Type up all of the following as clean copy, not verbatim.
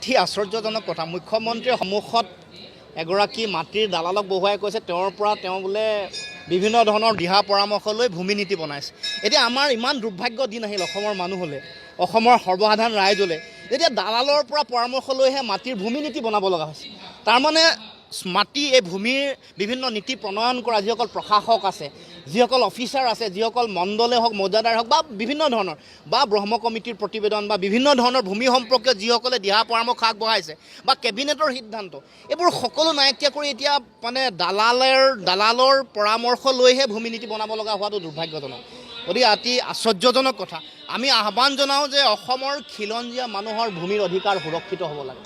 অতি আশ্চৰ্যজনক কথা। মুখ্যমন্ত্ৰীৰ সন্মুখত এগৰাকী মাটিৰ দালালক বহুৱাই কৈছে তেওঁৰ পৰা তেওঁ বোলে বিভিন্ন ধৰণৰ দিহা পৰামৰ্শ লৈ ভূমি নীতি বনাইছে। এতিয়া আমাৰ ইমান দুৰ্ভাগ্য দিন আহিল অসমৰ মানুহলৈ, অসমৰ সৰ্বসাধাৰণ ৰাইজলৈ, যেতিয়া দালালৰ পৰা পৰামৰ্শ লৈহে মাটিৰ ভূমি নীতি বনাব লগা হৈছে। তাৰমানে মাটি এই ভূমিৰ বিভিন্ন নীতি প্ৰণয়ন কৰা যিসকল প্ৰশাসক আছে, যিসকল অফিচাৰ আছে, যিসকল মণ্ডলে হওক মৌজাদাৰ হওক বা বিভিন্ন ধৰণৰ বা ব্ৰহ্ম কমিটিৰ প্ৰতিবেদন বা বিভিন্ন ধৰণৰ ভূমি সম্পৰ্কীয় যিসকলে দিহা পৰামৰ্শ আগবঢ়াইছে বা কেবিনেটৰ সিদ্ধান্ত, এইবোৰ সকলো নাইকিয়া কৰি এতিয়া মানে দালালৰ পৰামৰ্শ লৈহে ভূমি নীতি বনাব লগা হোৱাটো দুৰ্ভাগ্যজনক। গতিকে অতি আশ্চৰ্যজনক কথা। আমি আহ্বান জনাওঁ যে অসমৰ খিলঞ্জীয়া মানুহৰ ভূমিৰ অধিকাৰ সুৰক্ষিত হ'ব লাগে,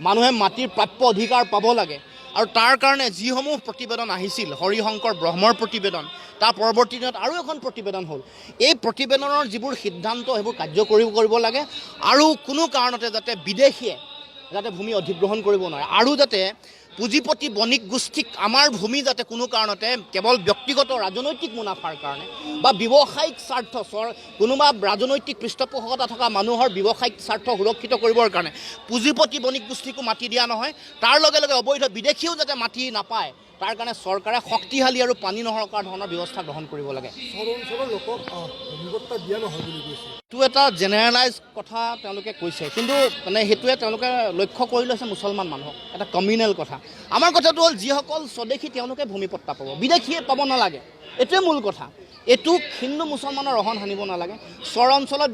মানুহে মাটিৰ প্ৰাপ্য অধিকাৰ পাব লাগে। আৰু তাৰ কাৰণে যিসমূহ প্ৰতিবেদন আহিছিল, হৰিশংকৰ ব্ৰহ্মৰ প্ৰতিবেদন, তাৰ পৰৱৰ্তী দিনত আৰু এখন প্ৰতিবেদন হ'ল, এই প্ৰতিবেদনৰ যিবোৰ সিদ্ধান্ত সেইবোৰ কাৰ্যকৰী কৰিব লাগে। আৰু কোনো কাৰণতে যাতে বিদেশীয়ে যাতে ভূমি অধিগ্ৰহণ কৰিব নোৱাৰে, আৰু যাতে পুঁজিপতি বণিক গোষ্ঠীক আমাৰ ভূমি যাতে কোনো কাৰণতে কেৱল ব্যক্তিগত ৰাজনৈতিক মুনাফাৰ কাৰণে বা ব্যৱসায়িক স্বাৰ্থ, কোনোবা ৰাজনৈতিক পৃষ্ঠপোষকতা থকা মানুহৰ ব্যৱসায়িক স্বাৰ্থ সুৰক্ষিত কৰিবৰ কাৰণে পুঁজিপতি বণিক গোষ্ঠীকো মাটি দিয়া নহয়। তাৰ লগে লগে অবৈধ বিদেশীও যাতে মাটি নাপায়, তাৰ কাৰণে চৰকাৰে শক্তিশালী আৰু পানী নৰকা ধৰণৰ ব্যৱস্থা গ্ৰহণ কৰিব লাগে। এইটো এটা জেনেৰেলাইজ কথা তেওঁলোকে কৈছে, কিন্তু মানে সেইটোৱে তেওঁলোকে লক্ষ্য কৰি লৈছে মুছলমান মানুহক, এটা কমিউনেল কথা। আমাৰ কথাটো হ'ল যিসকল স্বদেশী তেওঁলোকে ভূমিপট্টা পাব, বিদেশীয়ে পাব নালাগে। এইটোৱে মূল কথা। এইটো হিন্দু মুছলমানৰ ৰহণ সানিব নালাগে। চৰ অঞ্চলত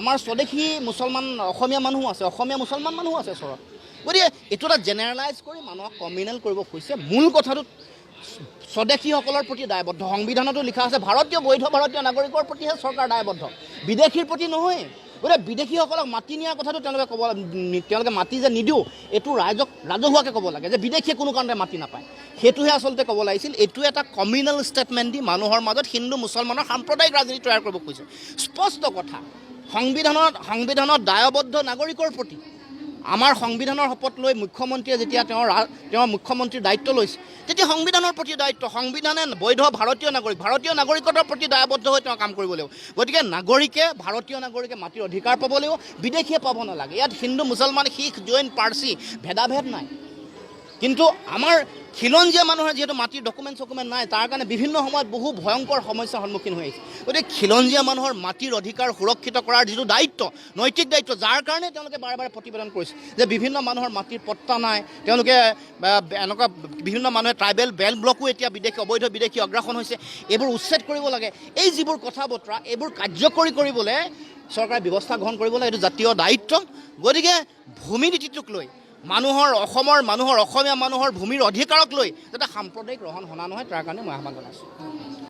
আমাৰ স্বদেশী মুছলমান অসমীয়া মানুহো আছে, অসমীয়া মুছলমান মানুহো আছে চৰত। গতিকে এইটো এটা জেনেৰেলাইজ কৰি মানুহক কমিউনেল কৰিব খুজিছে। মূল কথাটো স্বদেশীসকলৰ প্ৰতি দায়বদ্ধ। সংবিধানতো লিখা আছে ভাৰতীয় বৈধ ভাৰতীয় নাগৰিকৰ প্ৰতিহে চৰকাৰ দায়বদ্ধ, বিদেশীৰ প্ৰতি নহয়। গতিকে বিদেশীসকলক মাটি নিয়াৰ কথাটো তেওঁলোকে মাটি যে নিদিওঁ এইটো ৰাজহুৱাকৈ ক'ব লাগে যে বিদেশীয়ে কোনো কাৰণতে মাটি নাপায়, সেইটোহে আচলতে ক'ব লাগিছিল। এইটো এটা কমিউনেল ষ্টেটমেণ্ট দি মানুহৰ মাজত হিন্দু মুছলমানৰ সাম্প্ৰদায়িক ৰাজনীতি তৈয়াৰ কৰিব খুজিছে। স্পষ্ট কথা, সংবিধানত দায়বদ্ধ নাগৰিকৰ প্ৰতি আমাৰ সংবিধানৰ শপত লৈ মুখ্যমন্ত্ৰীয়ে যেতিয়া তেওঁৰ মুখ্যমন্ত্ৰীৰ দায়িত্ব লৈছে, তেতিয়া সংবিধানৰ প্ৰতি দায়িত্ব, সংবিধানে বৈধ ভাৰতীয় নাগৰিকতাৰ প্ৰতি দায়বদ্ধ হৈ তেওঁ কাম কৰিব লাগিব। গতিকে ভাৰতীয় নাগৰিকে মাটিৰ অধিকাৰ পাব লাগিব, বিদেশীয়ে পাব নালাগে। ইয়াত হিন্দু মুছলমান, শিখ, জৈন, পাৰ্চী ভেদাভেদ নাই। কিন্তু আমাৰ খিলঞ্জীয়া মানুহে যিহেতু মাটিৰ ডকুমেণ্ট নাই, তাৰ কাৰণে বিভিন্ন সময়ত বহু ভয়ংকৰ সমস্যাৰ সন্মুখীন হৈ আহিছে। গতিকে খিলঞ্জীয়া মানুহৰ মাটিৰ অধিকাৰ সুৰক্ষিত কৰাৰ যিটো দায়িত্ব, নৈতিক দায়িত্ব, যাৰ কাৰণে তেওঁলোকে বাৰে বাৰে প্ৰতিবেদন কৰিছে যে বিভিন্ন মানুহৰ মাটিৰ পট্টা নাই, তেওঁলোকে এনেকুৱা বিভিন্ন মানুহে ট্ৰাইবেল বেল্ট ব্লকো এতিয়া অবৈধ বিদেশী অগ্ৰাসন হৈছে, এইবোৰ উচ্ছেদ কৰিব লাগে। এই যিবোৰ কথা বতৰা এইবোৰ কাৰ্যকৰী কৰিবলৈ চৰকাৰে ব্যৱস্থা গ্ৰহণ কৰিব লাগে, এইটো জাতীয় দায়িত্ব। গতিকে ভূমি নীতিটোক লৈ অসমীয়া মানুহৰ ভূমিৰ অধিকাৰক লৈ যাতে সাম্প্ৰদায়িক ৰহণ সনা নহয়, তাৰ কাৰণে মই আহ্বান জনাইছোঁ।